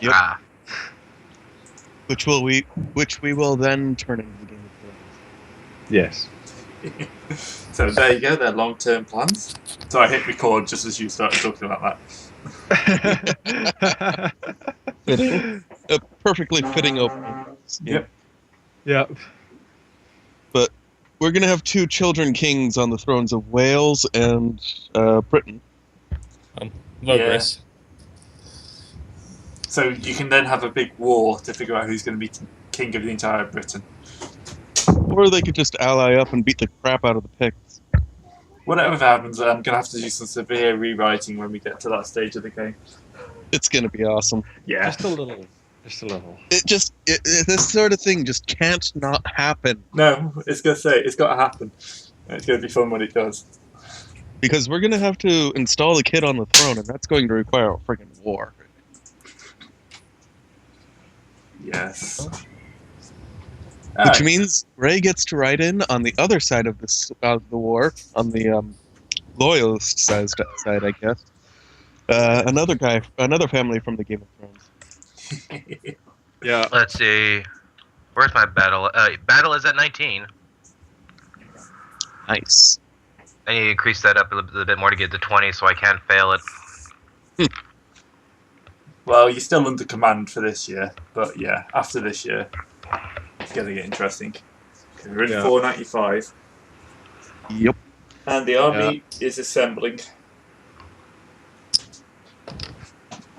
Yep. Ah, Which we will then turn into the Game of Thrones. Yes. So there you go, they're long-term plans. So I hit record just as you started talking about that. Fitting. A perfectly fitting opening. Yep. Yep. But we're going to have 2 children kings on the thrones of Wales and Britain. Logris. So you can then have a big war to figure out who's going to be king of the entire Britain. Or they could just ally up and beat the crap out of the Picts. Whatever happens, I'm going to have to do some severe rewriting when we get to that stage of the game. It's going to be awesome. Yeah. Just a little. Just a little. This sort of thing just can't not happen. No, it's going to say, it's got to happen. And it's going to be fun when it does. Because we're going to have to install the kid on the throne, and that's going to require a friggin' war. Yes. Which means Ray gets to ride in on the other side of the war, on the loyalist side, I guess. Another family from the Game of Thrones. Yeah. let's see. Where's my battle? Battle is at 19. Nice. I need to increase that up a little bit more to get to 20 so I can't fail it. Well, you're still under command for this year, but yeah, after this year, it's going to get interesting. We're in 495, Yep. and the army is assembling.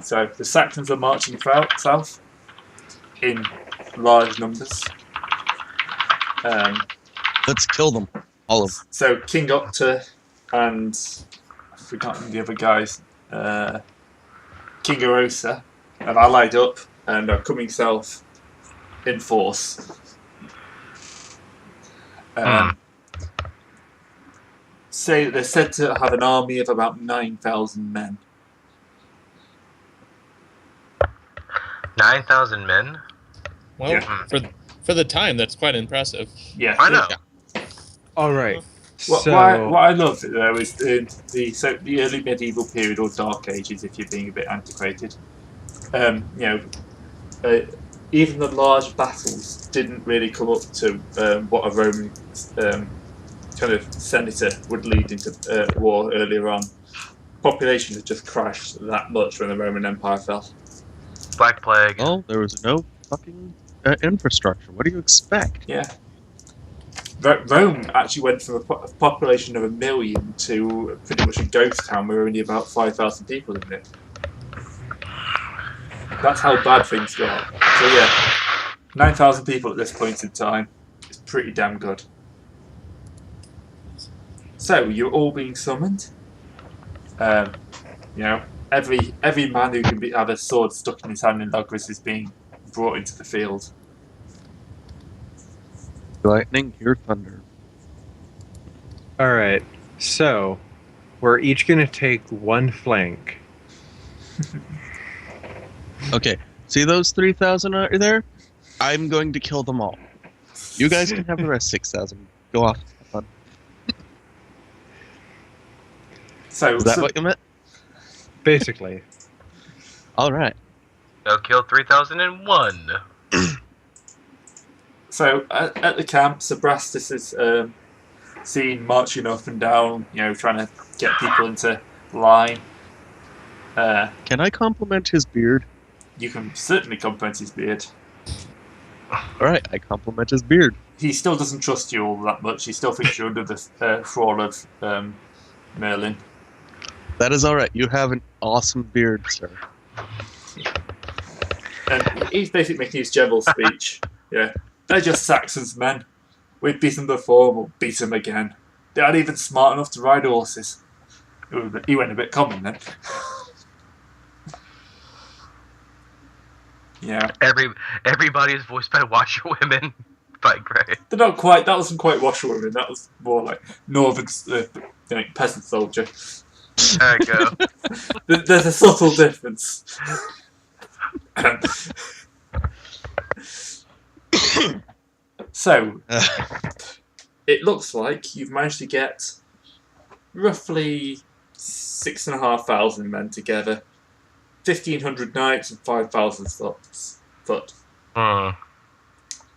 So the Saxons are marching south in large numbers. Let's kill them. All of them. So King Octa and I've forgotten the other guys, King Erosa, have allied up and are coming south in force. Say they're said to have an army of about 9,000 men. 9,000 men? Well, Yeah. for the time, that's quite impressive. Yeah, I know. All right. What I love though is the early medieval period or Dark Ages, if you're being a bit antiquated. Even the large battles didn't really come up to what a Roman kind of senator would lead into war earlier on. Population had just crashed that much when the Roman Empire fell. Black Plague. Well, there was no fucking infrastructure. What do you expect? Yeah. Rome actually went from a population of 1 million to pretty much a ghost town with only about 5,000 people in it. That's how bad things got. So yeah, 9,000 people at this point in time is pretty damn good. So you're all being summoned. Every man who can have a sword stuck in his hand in Logris is being brought into the field. Lightning, hear thunder. All right. So, we're each going to take one flank. Okay, see those 3,000 are there? I'm going to kill them all. You guys can have the rest 6,000. Go off. Have fun. So Is that what you meant? Basically. All right. They'll kill 3,001. So at the camp, Sobrastus is seen marching up and down, trying to get people into line. Can I compliment his beard? You can certainly compliment his beard. All right, I compliment his beard. He still doesn't trust you all that much. He still thinks you're under the thrall of Merlin. That is all right. You have an awesome beard, sir. And he's basically making his general speech. Yeah, they're just Saxons, men. We've beaten them before, we'll beat them again. They aren't even smart enough to ride horses. He went a bit common then. Yeah. Everybody's voiced by washerwomen by Gray. They're not quite. That wasn't quite washerwomen. That was more like northern peasant soldier. There you go. There's a subtle difference. So, it looks like you've managed to get roughly 6,500 men together. 1,500 knights and 5,000 foot. Hmm.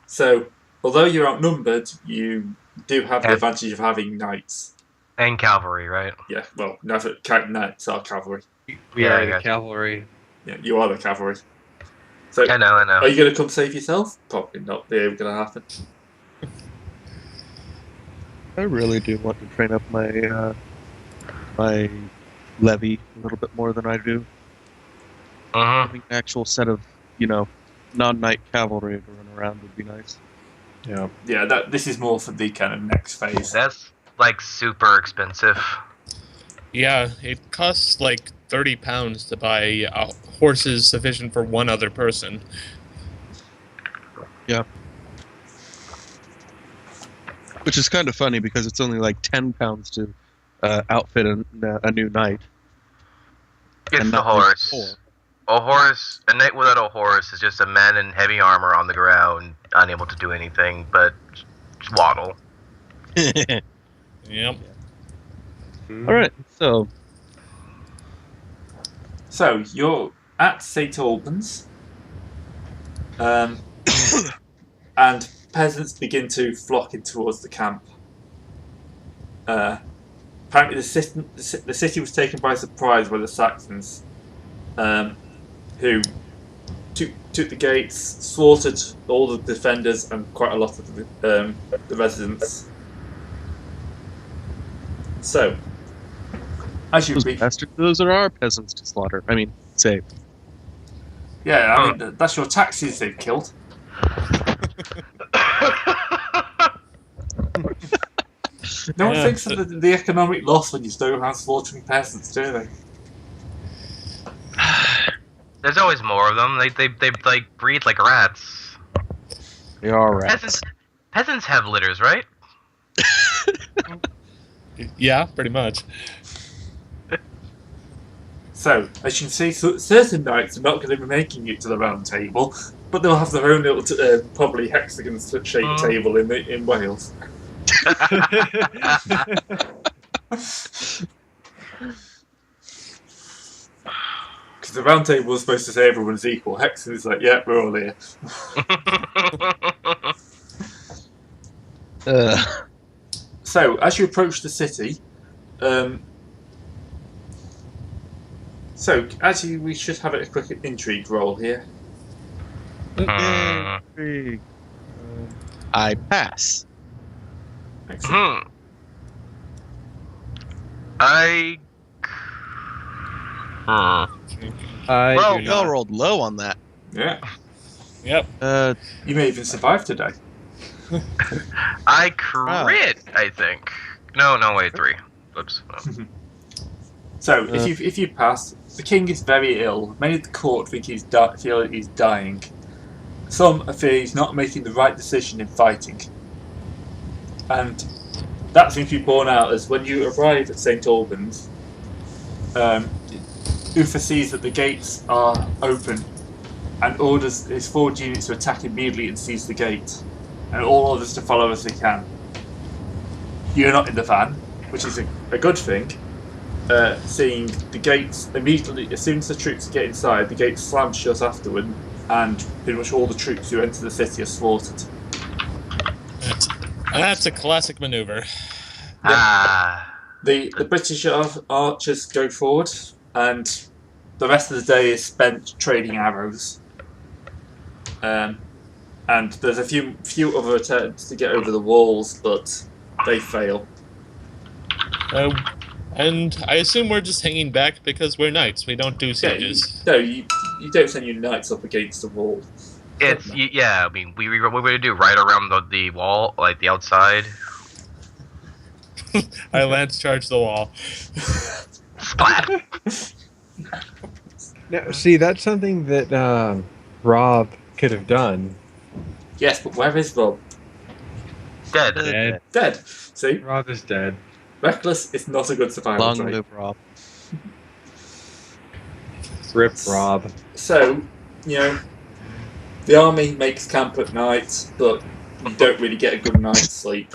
So, although you're outnumbered, you do have the advantage of having knights. And cavalry, right? Yeah, well, knights are cavalry. We Yeah, I are the gotcha. cavalry. Yeah, you are the cavalry. So, I know. are you going to come save yourself? Probably not. Going to happen. I really do want to train up my my levy a little bit more than I do. Mm-hmm. Having an actual set of, non-knight cavalry to run around would be nice. Yeah. Yeah, this is more for the kind of next phase. That's like super expensive. Yeah, it costs like £30 to buy horses sufficient for one other person. Which is kind of funny because it's only like £10 to outfit a new knight. It's And the not like horse. A knight without a horse is just a man in heavy armor on the ground, unable to do anything but waddle. Yep. All right, so So, you're at St. Albans, and peasants begin to flock in towards the camp. Apparently, the city was taken by surprise by the Saxons, who took the gates, slaughtered all the defenders and quite a lot of the residents. So, as you reach, those are our peasants to slaughter. I mean, save. yeah, I mean that's your taxes they've killed. No one thinks of the economic loss when you go around slaughtering peasants, do they? There's always more of them. They like breed like rats. They are rats. Peasants have litters, right? Yeah, pretty much. So, as you can see, certain knights are not going to be making it to the round table, but they'll have their own little, probably hexagon-shaped table in Wales. Because the round table was supposed to say everyone's equal. Hexagon is like, yeah, we're all here. So, as you approach the city, we should have a quick intrigue roll here. Intrigue. I pass. Excellent. Well, We all rolled low on that. Yeah. Yep. You may even survive today. I crit, I think. No, wait, 3. Oops. So, if you pass, the king is very ill. Many of the court think feel he's dying. Some fear he's not making the right decision in fighting. And that seems to be borne out as when you arrive at St. Albans, Uther sees that the gates are open and orders his 4 units to attack immediately and seize the gate, and all others to follow as they can. You're not in the van, which is a good thing. Seeing the gates immediately, as soon as the troops get inside, the gates slam shut afterward, and pretty much all the troops who enter the city are slaughtered. That's a classic maneuver. The British archers go forward, and the rest of the day is spent trading arrows. And there's a few other attempts to get over the walls, but they fail. And I assume we're just hanging back because we're knights. We don't do sieges. You don't send your knights up against the wall. I mean, what we're gonna do right around the wall, like the outside. I lance charge the wall. Splat. Now, see, that's something that Rob could have done. Yes, but where is Rob? Dead. Dead. See? Rob is dead. Reckless is not a good survival Long trait. live Rob. Rip Rob. So, the army makes camp at night, but you don't really get a good night's sleep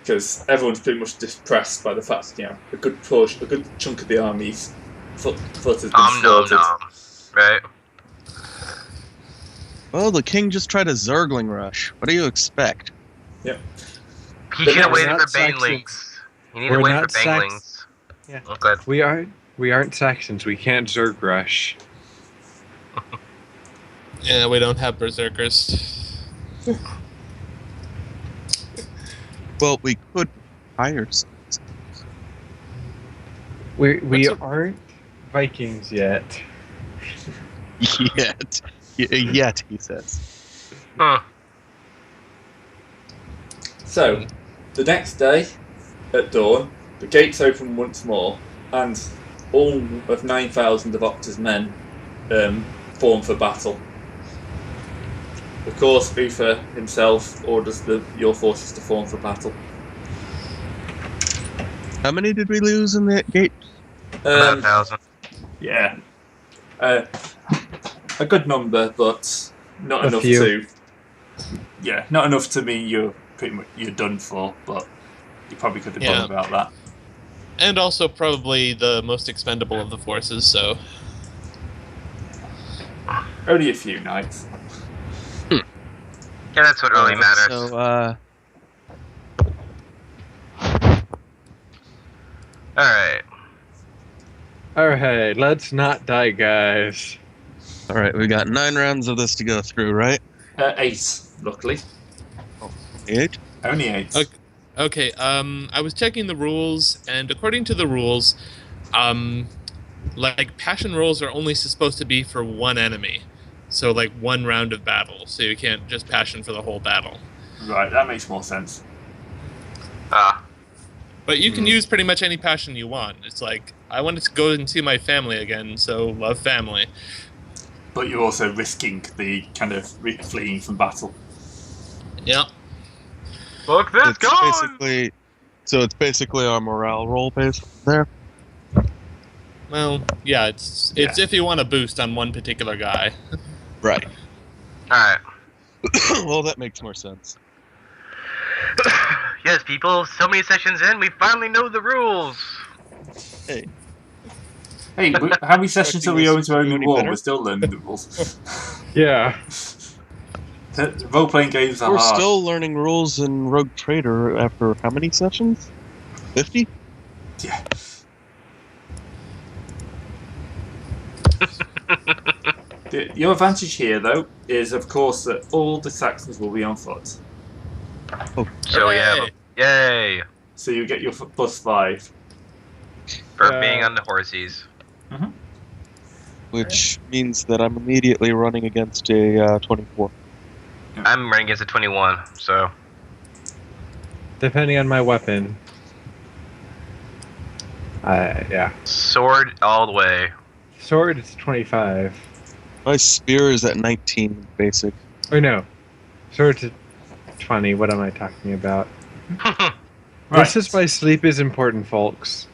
because everyone's pretty much depressed by the fact that a good chunk of the army's foot has been slaughtered. Right. Well, the king just tried a Zergling rush. What do you expect? He should have we're waited not for Saxons. banelings. He needed We're to wait for not Sax- banelings. Yeah. Oh, good. We aren't Saxons. We can't Zerg rush. Yeah, we don't have berserkers. Well, we could hire some. We aren't Vikings yet. Yet, he says. Huh. So, the next day, at dawn, the gates open once more, and all of 9,000 of Octa's men form for battle. Of course, Uther himself orders your forces to form for battle. How many did we lose in that gate? About 1,000. Yeah. A good number, but not A enough few. to... Yeah, not enough to mean you're done for, but you probably could have Yeah. done about that. And also probably the most expendable of the forces, so... Only a few knights. Yeah, that's what really matters. So, Alright. Alright, let's not die, guys. all right, we got 9 rounds of this to go through, right? 8, luckily. 8? Only 8. Okay, I was checking the rules, and according to the rules, like, passion rolls are only supposed to be for one enemy. So, like, one round of battle, so you can't just passion for the whole battle. Right, that makes more sense. Ah. But you can use pretty much any passion you want. It's like, I wanted to go and see my family again, so love family. But you're also risking the kind of fleeing from battle. Yep. Look, this gone! It's basically our morale roll based there. Well, yeah, it's if you want to boost on one particular guy. Right. Alright. Well, that makes more sense. Yes, people, so many sessions in, we finally know the rules! Hey, Hey, how many sessions are we Expecting owing us to to do Own any War? better? We're still learning the rules. Yeah. Role-playing games are we're hard. still learning rules in Rogue Trader after how many sessions? 50? Yeah. Your advantage here, though, is, of course, that all the Saxons will be on foot. So yeah, yay! So you get your +5. For being on the horsies. Which means that I'm immediately running against a 24. I'm running against a 21, so... Depending on my weapon. Yeah. Sword all the way. Sword is 25. My spear is at 19 basic. Or no. Sword's at 20. What am I talking about? Right. This is why sleep is important, folks.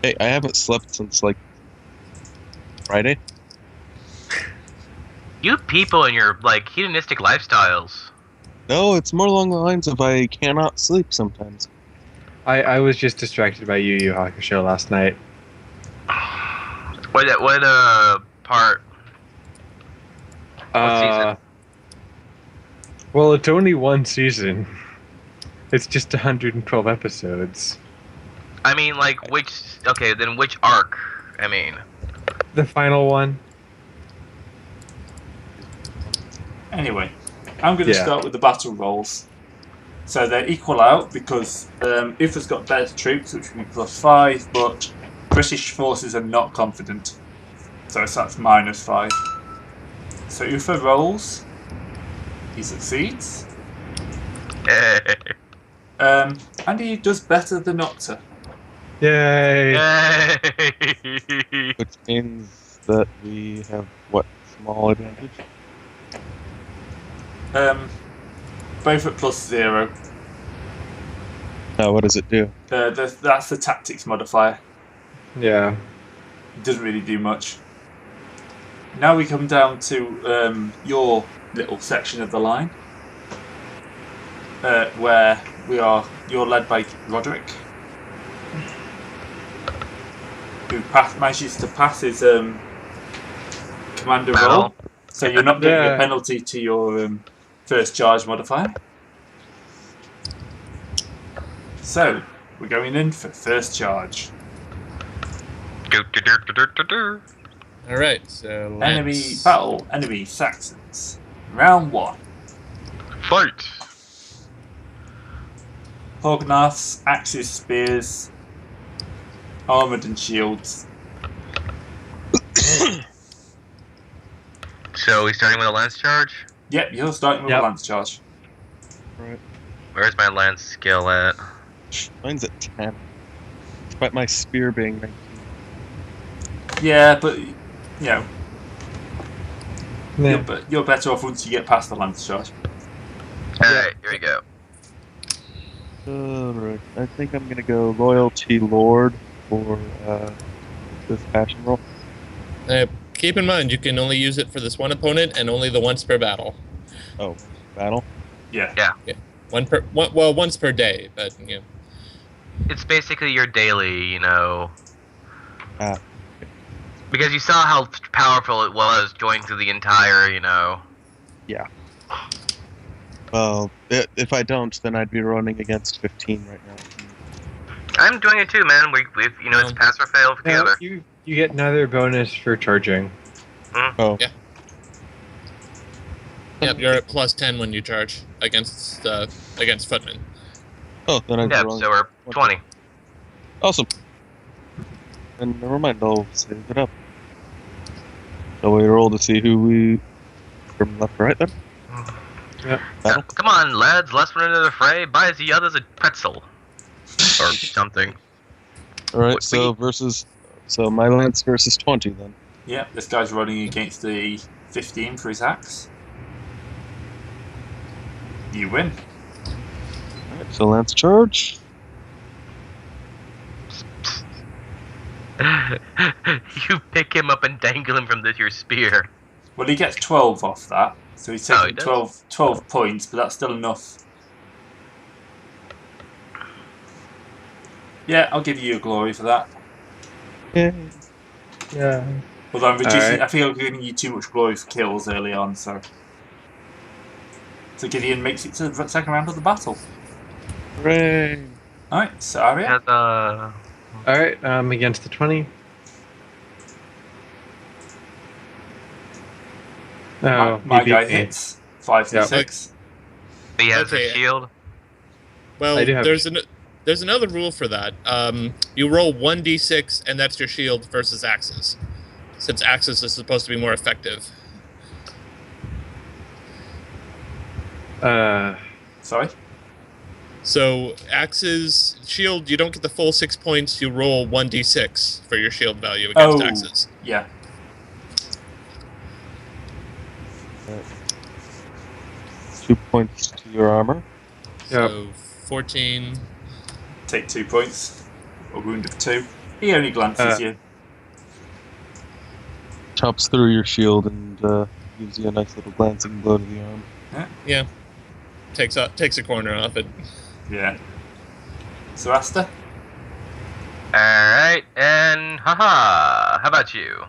Hey, I haven't slept since, like, Friday. You people and your, like, hedonistic lifestyles. No, it's more along the lines of I cannot sleep sometimes. I was just distracted by Yu Yu Hakusho last night. What part? What season? Well, it's only one season. It's just 112 episodes. I mean, like, which... Okay, then which arc? I mean... The final one. Anyway, I'm going to start with the battle rolls. So they equal out because Uther's got better troops, which will be +5, but British forces are not confident. So that's -5. So Uther rolls. He succeeds. And he does better than Octa. Yay! Yay! Which means that we have, what, small advantage? Both at +0. What does it do? That's the tactics modifier. Yeah. It doesn't really do much. Now we come down to your little section of the line, where you're led by Roderick, who manages to pass his commander Battle. roll. So you're not getting Yeah. a penalty to your first charge modifier. So, we're going in for first charge. All right, so Enemy let's- battle, enemy Saxons. Round 1. Fight! Hognaths, axes, spears, armoured and shields. So we starting with a lance charge? Yep, you're starting with Yep. a lance charge. Right. Where's my lance skill at? Mine's at 10. Despite my spear being 19. Yeah, but you know, Yeah. you're better off once you get past the lance charge. Alright, here we go. Alright, I think I'm gonna go Loyalty Lord for this passion roll. Keep in mind, you can only use it for this one opponent and only the once per battle. Oh, battle? Yeah. Once per day, but you know. It's basically your daily, you know. Ah. Because you saw how powerful it was going through the entire, you know. Well, if I don't, then I'd be running against 15 right now. I'm doing it too, man. We you know, it's pass or fail Yeah, together. you get another bonus for charging. Oh. Yeah. Yep, you're at +10 when you charge against footmen. Oh, then I'd be Yeah, rolling. so we're 20. Awesome. And never mind, I'll save it up. Shall we roll to see who we... from left to right, then? Yep. Battle? Come on, lads, let's run into the fray. Buy the others a pretzel. Or something. Alright, so So my lance versus 20, then. Yeah, this guy's running against the 15 for his axe. You win. Alright, so lance charge. You pick him up and dangle him from your spear. Well, he gets 12 off that. So he's Oh, he taking does? 12 points, but that's still enough. Yeah, I'll give you your glory for that. Yeah. Yeah. Although I'm reducing, Alright. I think I'm giving you too much glory for kills early on, so. So Gideon makes it to the second round of the battle. Hooray! Alright, so Arya. Has Alright, against the 20. Oh, my he beat guy me. hits. 5 to Yeah. 6. he has Okay. a shield. Well, I do have- there's another rule for that. You roll 1d6, and that's your shield versus axes, since axes is supposed to be more effective. Sorry? So axes shield, you don't get the full 6 points. You roll 1d6 for your shield value against Oh. axes. Yeah. 2 points to your armor. So 14. Take 2 points. A wound of 2. He only glances you. Chops through your shield and gives you a nice little glancing blow to the arm. Yeah. Takes a corner off it. Yeah. So Asta? Alright, and haha, how about you?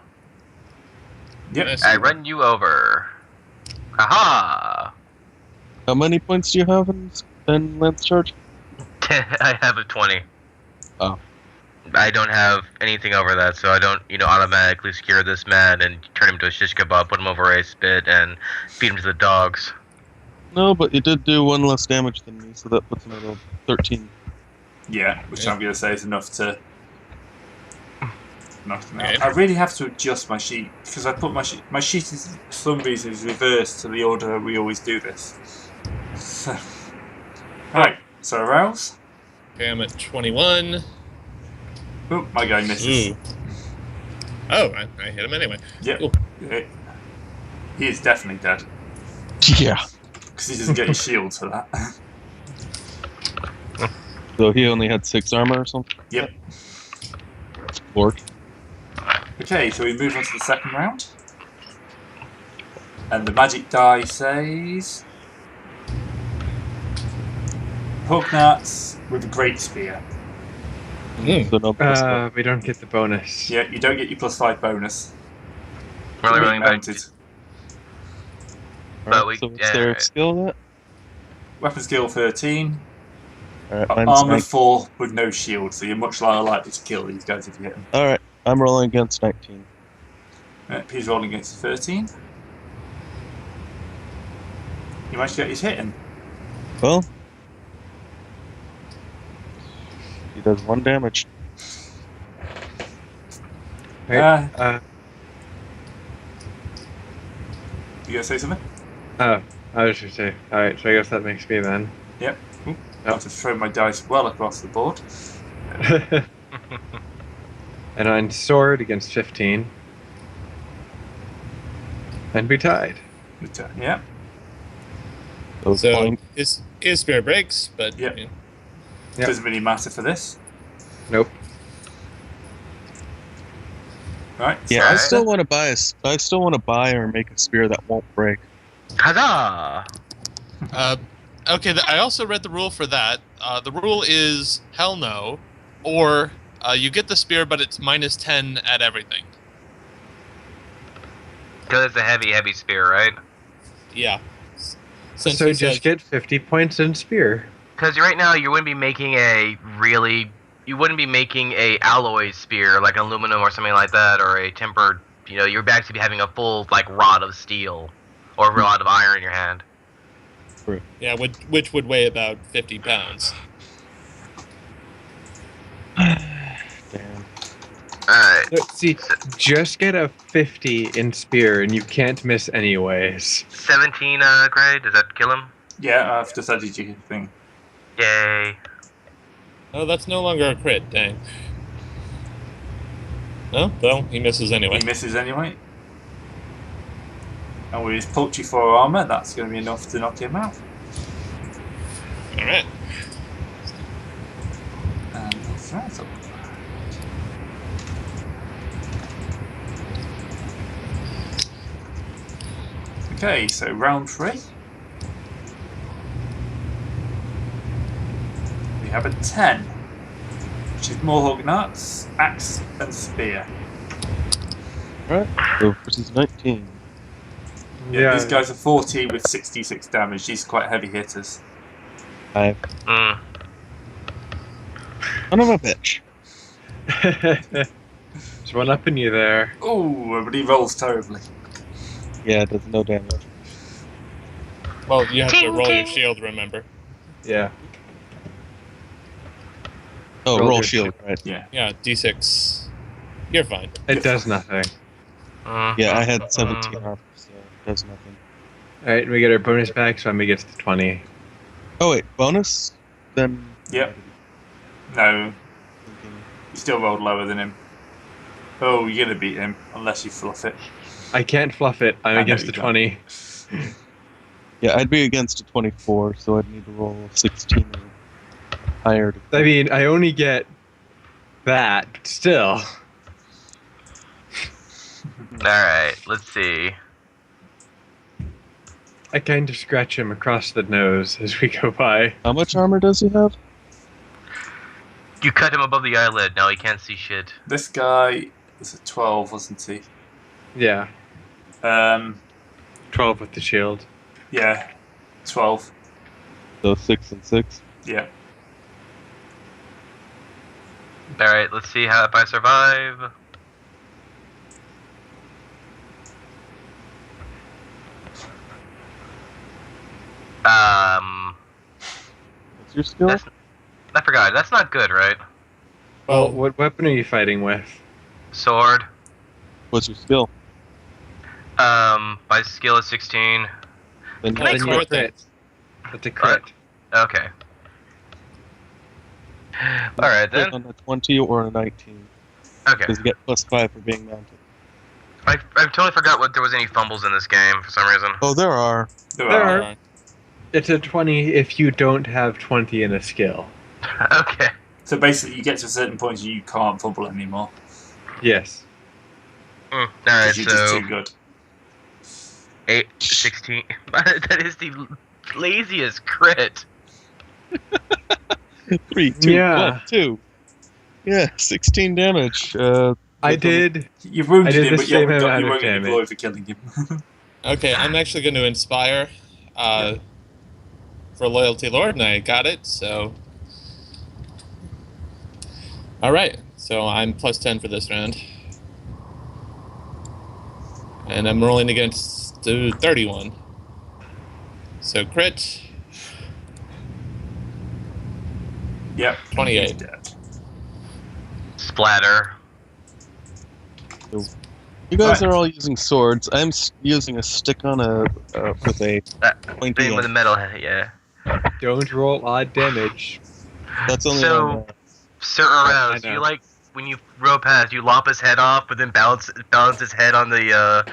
Yep. Nice. I run you over. Haha! How many points do you have in lance charge? I have a 20. Oh. I don't have anything over that, so I don't, automatically secure this man and turn him to a shish kebab, put him over a spit, and feed him to the dogs. No, but you did do 1 less damage than me, so that puts him at a 13. Yeah, which Yeah. I'm going to say is enough to knock him out. Okay. I really have to adjust my sheet because I put my sheet is for some reason is reversed to the order we always do this. So, right, so arouse. Okay, I'm at 21. Oh, my guy misses. Ooh. Oh, I hit him anyway. Yep. Cool. He is definitely dead Yeah. because he doesn't get his shield for that. So he only had 6 armor or something? Yep. Orc. Okay, so we move on to the second round. And the magic die says Hognarts with a great spear. Mm. So no plus one. We don't get the bonus. Yeah, you don't get your +5 bonus. We're only Being rolling back. mounted. But Alright, we- so what's yeah, their right. skill at? Weapon skill 13. Alright, mine's Armor 19. 4 with no shield, so you're much more likely to kill these guys if you hit them. Alright, I'm rolling against 19. He's rolling against 13. You managed to get his hit in. Well, he does 1 damage. Right. You gonna say something? Oh, I was just say. All right, so I guess that makes me then. Yep. I have to throw my dice well across the board. And on sword against 15. And be tied. But, yeah. So fine. his spear breaks, but Yep. you know, Yep. Doesn't really matter for this. Nope. Right. Yeah, Alright. I still want to buy I still want to buy or make a spear that won't break. Huzzah! okay. I also read the rule for that. The rule is hell no, or you get the spear, but it's -10 at everything. Because it's a heavy spear, right? Yeah. So he just says- get 50 points in spear. Because right now you wouldn't be making a alloy spear like aluminum or something like that, or a tempered. You know, you're actually be having a full like rod of steel or a rod of iron in your hand. Yeah, which would weigh about 50 pounds. Damn. Alright. No, see, just get a 50 in spear and you can't miss anyways. 17 grade, does that kill him? Yeah, I've just added your thing. Yay. Oh, that's no longer a crit. Dang. Oh, well, he misses anyway. He misses anyway. And with his paltry 4 armor, that's going to be enough to knock him out. All right. And that's that. Okay, so round 3. We have a 10, which is Mohawk Nuts, Axe, and Spear. Alright, so versus 19. Yeah, these guys are 40 with 66 damage. These are quite heavy hitters. I Mm. son of a bitch. There's one up in you there. Oh, but he rolls terribly. Yeah, it does no damage. Well, you have to Ting, roll your ting. shield, remember? Yeah. Oh, Roll roll your shield, right. Yeah. Yeah, D6. You're fine. It does nothing. Yeah, I had 17 armor, so it does nothing. Alright, we get our bonus back, so I'm gonna get to 20. Oh wait, bonus? Then... Yep. No, you still rolled lower than him. Oh, you're going to beat him, unless you fluff it. I can't fluff it. I'm I know against you the 20. Yeah, I'd be against a 24, so I'd need to roll 16 or higher. I mean, I only get that, but still. Alright, let's see. I kind of scratch him across the nose as we go by. How much armor does he have? You cut him above the eyelid, now he can't see shit. This guy was a 12, wasn't he? Yeah, 12 with the shield. Yeah, 12. So 6 and 6. Yeah. Alright, let's see how if I survive. What's your skill? That's, I forgot. That's not good, right? Well, what weapon are you fighting with? Sword. What's your skill? My skill is 16. Then Oh, it's Then worth crit. it. That's a crit. Okay. Alright then. On a 20 or a 19. Okay. Because you get +5 for being mounted. I totally forgot what there was any fumbles in this game for some reason. Oh, there are. There There are. are. It's a 20 if you don't have 20 in a skill. Okay. So basically, you get to a certain point and you can't fumble anymore. Yes. Alright, Because you're just so too good. 16. That is the laziest crit. 3, 2, Yeah. 1, 2. Yeah, 16 damage. I I did. You wounded I did him, the but same you amount of won't get any damage. glory for killing him. Okay, I'm actually going to inspire for Loyalty Lord, and I got it, so... Alright, so I'm plus 10 for this round. And I'm rolling against 31. So crit, Yep. 28. He's dead. Splatter. You guys Right. are all using swords. I'm using a stick on a with a pointy Thing with a end. metal head, yeah. Don't roll odd damage. That's only So- on. Certain I rounds, know. you like when you row past, you lop his head off, but then balance his head on the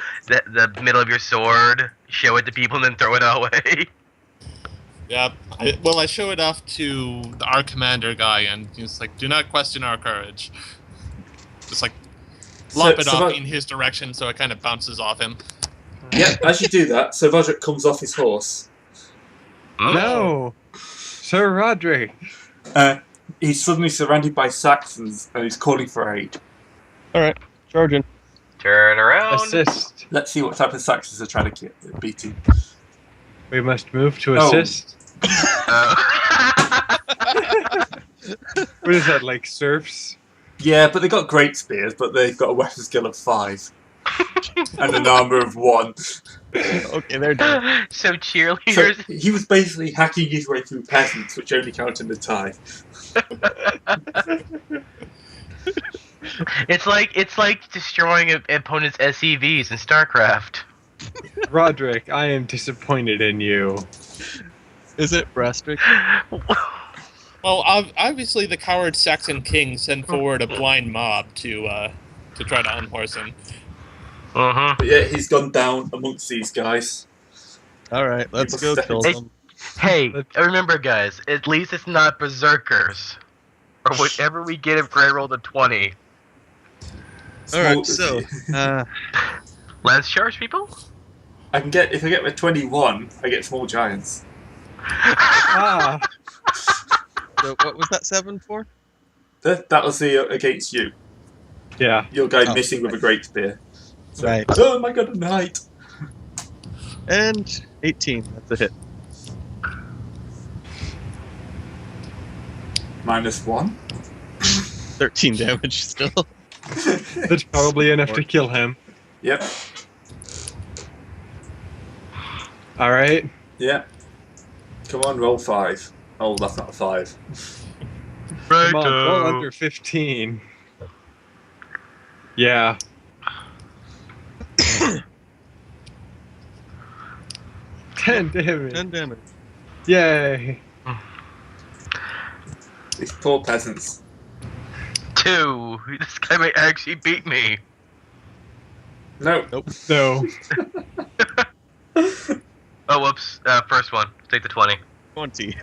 middle of your sword, show it to people, and then throw it away. Yep. I show it off to our commander guy, and he's like, do not question our courage. Just like, lop it off in his direction so it kind of bounces off him. Yeah, as you do that, Sir Roderick comes off his horse. No, Sir Roderick. He's suddenly surrounded by Saxons and he's calling for aid. All right, charging. Turn around. Assist. Let's see what type of Saxons are trying to beat him. We must move to Oh. assist. Uh, What is that, like serfs? Yeah, but they've got great spears, but they've got a weapon skill of 5 and an armor of 1. Okay, they're done. so So cheerleaders. he was basically hacking his way through peasants, which only count in the tie. It's like destroying opponent's SCVs in StarCraft. Roderick, I am disappointed in you. Is it Brastrick? Well, obviously the coward Saxon king sent forward a blind mob to try to unhorse him. Uh-huh. But yeah, he's gone down amongst these guys. All right, let's go kill Hey. them. Hey, remember guys, at least it's not berserkers. Or whatever we get if Gray rolled a 20. All right, so Lance charge people? I can get, if I get my 21, I get small giants. Ah, so what was that 7 for? That was the against you. yeah. Your guy Oh, missing with a great spear. So, Right. oh my god, a knight! And 18. That's a hit. -1. 13 damage still. That's probably enough to kill him. Yep. All right. Yeah. Come on, roll 5. Oh, that's not a 5. Come on, roll under 15. Yeah. Ten damage. 10 damage. Yay. These poor peasants. 2. This guy might actually beat me. No. No. Oh, whoops. First one. Take the 20. 20.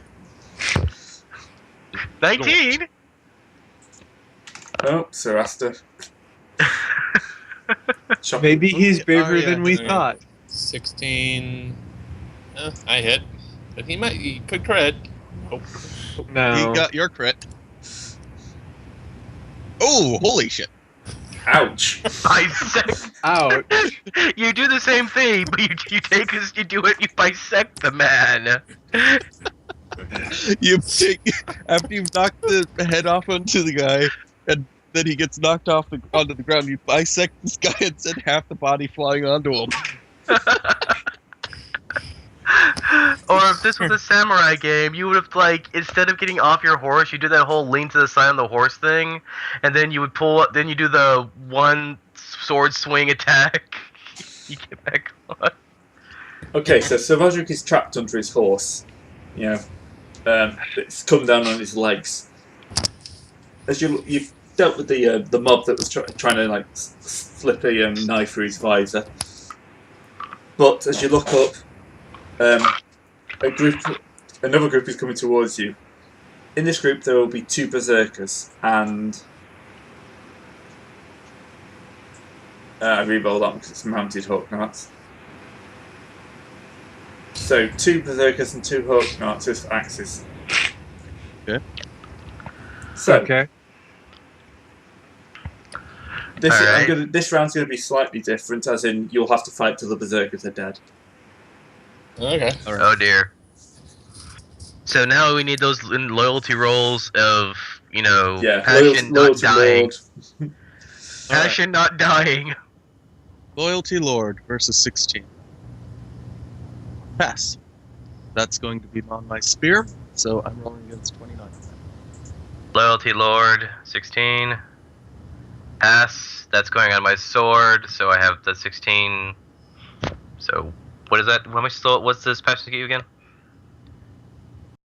19! Oh, Sir Aster. Shocking. Maybe he's braver yeah, than we yeah. thought. 16. I hit. But he could crit. Oh. No. He got your crit. Oh, holy shit. Ouch. Bisect. Ouch. You do the same thing, but you do it, you bisect the man. You take after you've knocked the head off onto the guy, and then he gets knocked off onto the ground. You bisect this guy and send half the body flying onto him. Or if this was a samurai game, you would have, like, instead of getting off your horse, you do that whole lean to the side on the horse thing, and then you would then you do the one sword swing attack. You get back on. Okay, so Sir Roderick is trapped under his horse. You know, it's come down on his legs. As you've dealt with the mob that was trying to like slip a knife through his visor, but as you look up, another group is coming towards you. In this group, there will be 2 berserkers, and I re-roll that because it's mounted hawk knights. So 2 berserkers and 2 hawk knights with axes. Okay. So Okay. This round's gonna be slightly different, as in you'll have to fight till the berserkers are dead. Okay. All right. Oh dear. So now we need those loyalty rolls of, Yeah, passion not loyalty dying. lord. Passion not dying. Loyalty Lord versus 16. Pass. That's going to be on my spear, so I'm rolling against 29. Loyalty Lord, 16. Pass. That's going on my sword, so I have the 16. So, what is that? What's this passion to get you again?